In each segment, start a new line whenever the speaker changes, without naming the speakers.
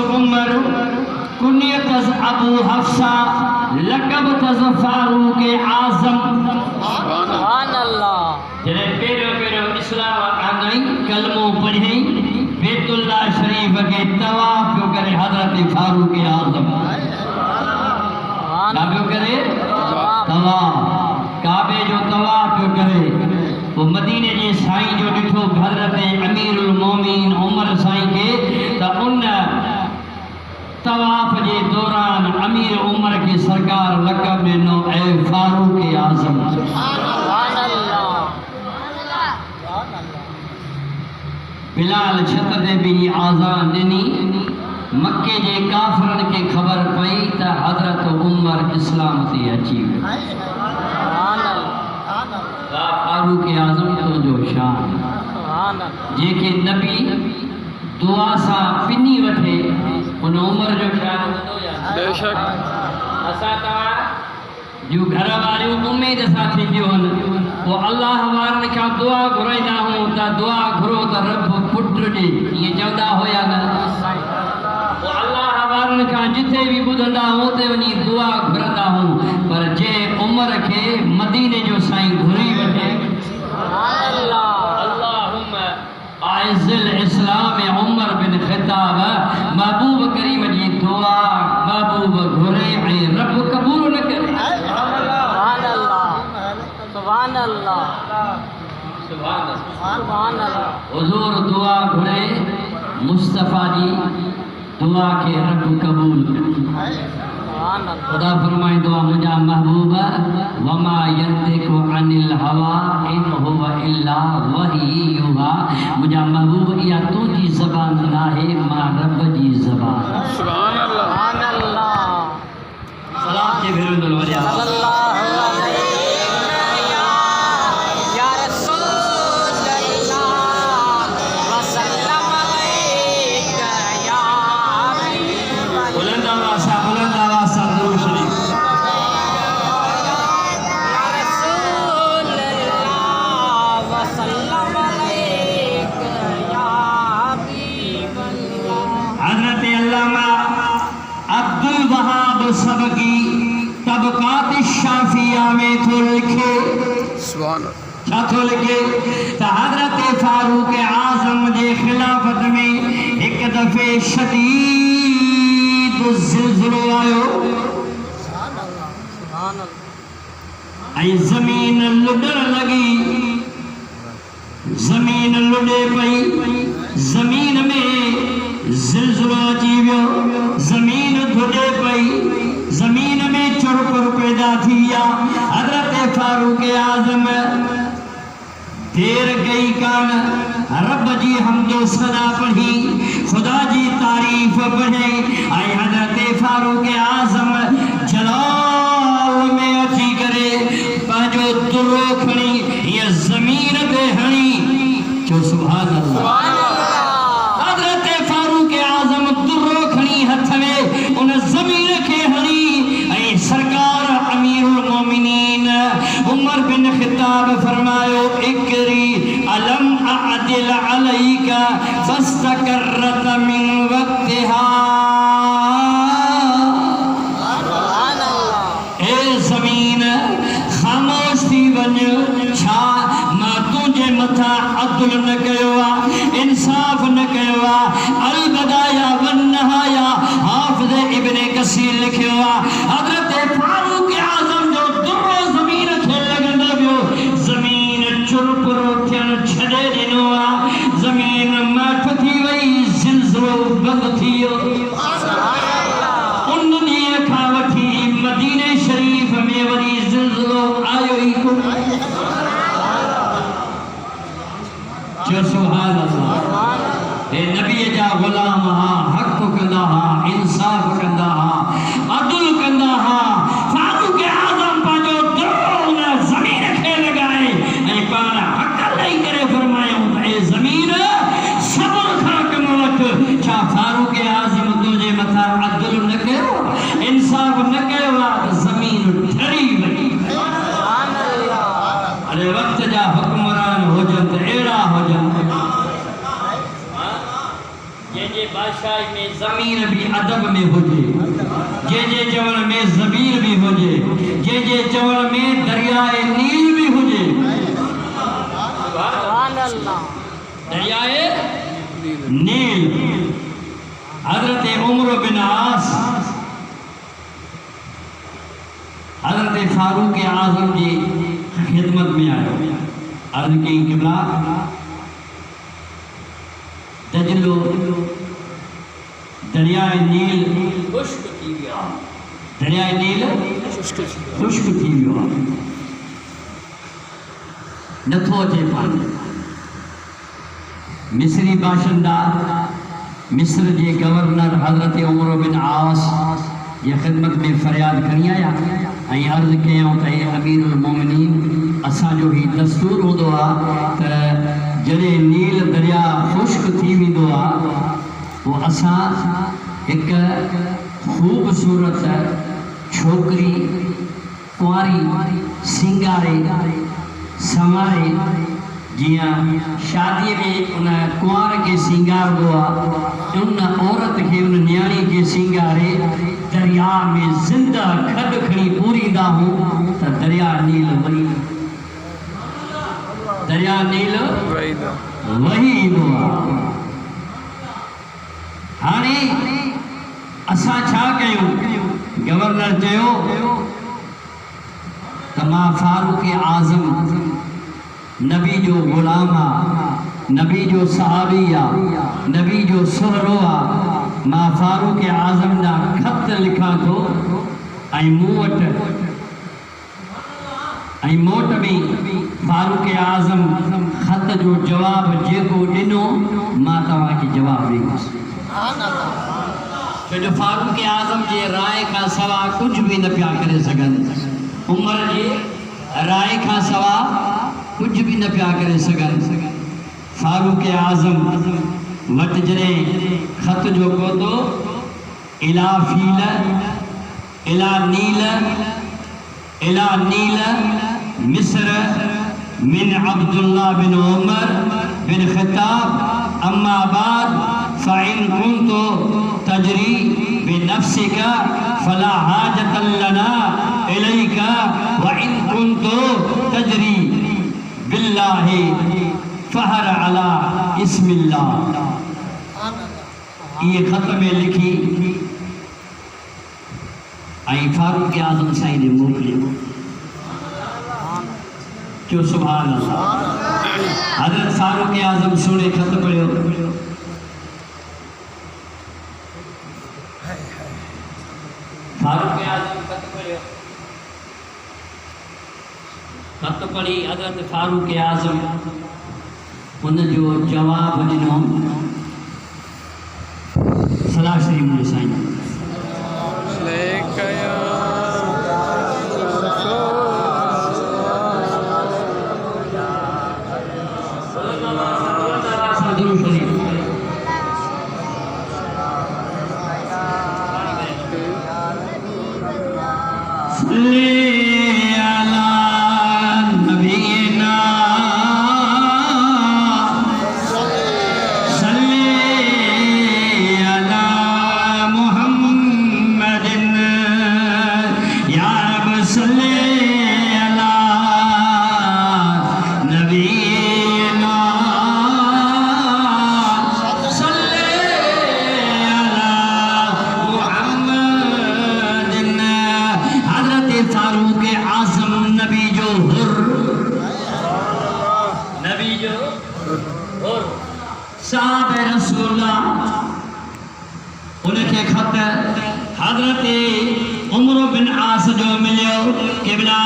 عمر کنیت از ابو حفصہ لقب تز فاروق اعظم
سبحان اللہ
جنہیں پیرو اسلام آنائیں کلموں پڑھیں بیت اللہ شریف کے طواف کیوں کرے حضرت فاروق اعظم کیا کیوں کرے طواف کعبے جو طواف کیوں کرے وہ مدینے جے سائیں جو ڈٹھو حضرت امیر المومین عمر سائیں کے تا ان طواف جے دوران امیر عمر کے سرکار لقب میں نو اے فاروق اعظم
سبحان اللہ
بلال چھت دے بھی آزان دنی مکے جے کافرن کے خبر پئی تا حضرت عمر اسلام تے اچھی
سبحان اللہ
فاروق اعظم تو جو شان
سبحان اللہ
جے کہ نبی دعا سا پنی وٹھے ان عمر جو شان
بے شک
اسا تا جو گھر والے امید ساتھی جو وہ اللہ وارن کا دعا گھرائیدا ہوں تا دعا گھرو تا رب پٹر دے یہ چودا ہویا نا وہ اللہ وارن کا جتے بھی بدھندا ہوتے ونی دعا گھردا ہوں پر جے عمر کے مدینے جو سائیں گھری وٹھے
سبحان اللہ
اللہم اعز الاسلام عمر بن خطاب محبوب کریم جی دعا محبوب گھرے رب قبول نہ کرے
سبحان اللہ سبحان اللہ سبحان اللہ
حضور دعا گھرے مصطفیٰ جی دعا کے رب قبول
سبحان اللہ
خدا فرمائے دعا مجھا محبوبہ وما ینتقو عن الہوا ان ہوا الا وحی یوحا مجھا محبوب یا تو جی زبان نہ ہے ماں رب جی زبان
سبحان اللہ
سلام کے بھیرون الولیاء
صلی اللہ علیہ یا رسول اللہ وسلم علیک یا حبیب
بلند آواز درود شریف
یا رسول اللہ وسلم علیک یا حبیب اللہ
حضرت علامہ عبد الوہاب سبکی طبقات الشافیہ میں تو لکھے
سبحان اللہ
کیا تو لکھے تا حضرت فاروق اعظم جے خلافت میں ایک دفعہ شدید زلزلہ آیو
سبحان اللہ
ای زمین لڈر لگی زمین لڈے پئی زمین میں زلزلہ اچیویو زمین دھڑے پئی زمین میں چڑپر پیدا تھیا حضرت فاروق اعظم دیر گئی کان رب جی حمد و ثنا پڑھی خدا جی تعریف پڑھے آئی حضرت فاروق اعظم جلال میں اچھی کرے پانچو درو کھنی یہ زمین دے ہنی جو سبحان اللہ حضرت فاروق اعظم درو کھنی ہتھ میں ان زمین کے ہنی اے سرکار امیر المومنین عمر بن خطاب فرمایو اکری علم اعدل علیک فاستقرت من وقتها اے زمین خاموش تھی ون چھا ما تجھے متھا عدل نہ کیوا انصاف نہ کیوا البدایا والنہایا حافظ ابن کثیر لکھوا حضرت فاروق اعظم جو درو زمین کھیل لگندہ بیو زمین چرپر تھین چھڑے دنوا زمین مٹ تھی وئی زلزلو بند تھیو ان نے کھاوٹھی مدینہ شریف میں وری زلزلو آیو ہی کو جو سبحان اللہ اے نبی جا غلام ہاں حق کندہ ہاں انصاف کندہ ہاں عدل کندہ ہاں فاروق اعظم پانچو درو میں زمین کھے لگائے اے پانا حق نہیں کرے فرمایا ہوں اے زمین صبر کھا کموت چھا فاروق اعظم تجھے مطا عدل نہ کرو انصاف نہ کرو زمین ٹھری بئی ارے وقت جا حکمران ہو جن ایڑا ہو جن یہ بادشاہ میں زمین بھی ادب میں ہوجے جے چون میں زمین بھی ہوجے جے چون میں دریائے نیل بھی ہوجے
سبحان اللہ
دریائے نیل حضرت عمر بن عاص حضرت فاروق اعظم کی خدمت میں آئے عرض کی قبلہ دجلو دریائے نیل خشک تھی ویا دریائے نیل خشک تھی ویا نتھو اچے پانی مصری باشندہ مصر کے گورنر حضرت عمر بن عاص یہ خدمت میں فریاد کریں آیا عرض کیا تے امیر المومنین اساں جو ہی دستور ہوندو تے جڑے نیل دریا خشک تھی ویندو وہ اساں ایک خوبصورت چھوکری کنواری سنگارے سوارے جیاں شادی میں ان کنوار کے سنگار ہوا ان عورت کے ان نیانی کے سنگارے دریا میں زندہ کھڈ کھڑی پوری دا ہوں تو دریا نیل وہی ہوا ہانے اساں چھا کیوں گورنر چیو تما فاروق اعظم نبی جو غلامہ نبی جو صحابیہ نبی جو سہروہ ما فاروق اعظم نا خط لکھا تو موٹ میں فاروق اعظم خط جو جواب جے کو ڈنو ما توا کی جواب ڈی جو فاروق اعظم جے رائے کا سوا کچھ بھی نہ پیا کرے سگن عمر جے رائے کا سوا کچھ بھی نہ پیا کرے سگن فاروق اعظم وٹ جڑے خط جو کو تو الہ فیل الہ نیل مصر من عبداللہ بن عمر بن خطاب اما بعد فإن كنت تجري بنفسك فلا حاجة لنا إليك وإن كنت تجري بالله فہر علی اسم اللہ یہ خط میں لکھی آئی فاروق اعظم سائیں نے موکلی جو سبحان اللہ حضرت فاروق اعظم سونے خط پڑھے فاروق اعظم خط پڑھے خط پڑھی حضرت فاروق اعظم ان جو جواب ڈنو صلاح شریف میں سائیں صاحب رسول اللہ ان کے خط حضرت عمر بن عاص جو ملیو قبلہ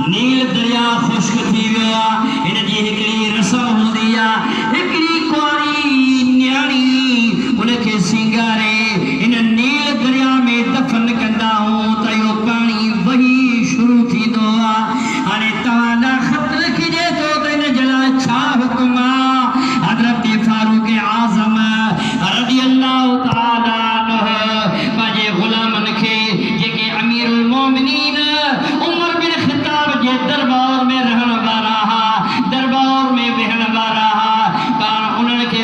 نیل دریا خشک تھی ویا ان جی ہکڑی رسم ہوندی آ ہکڑی کواری نیاڑی ان کے سنگارے ان نیل دریا میں دفن کندا ہوں تے وہ پانی وہی شروع تھی دو ہانے توانا خط لکھی جے تو ان جلا چھا حکم حضرت فاروق اعظم رضی اللہ تعالیٰ عنہ باجے غلامن کے جے امیر المومنین عمر بن خطاب جے دربار میں رہن بارہا دربار میں بہن بارہا کار انہوں کے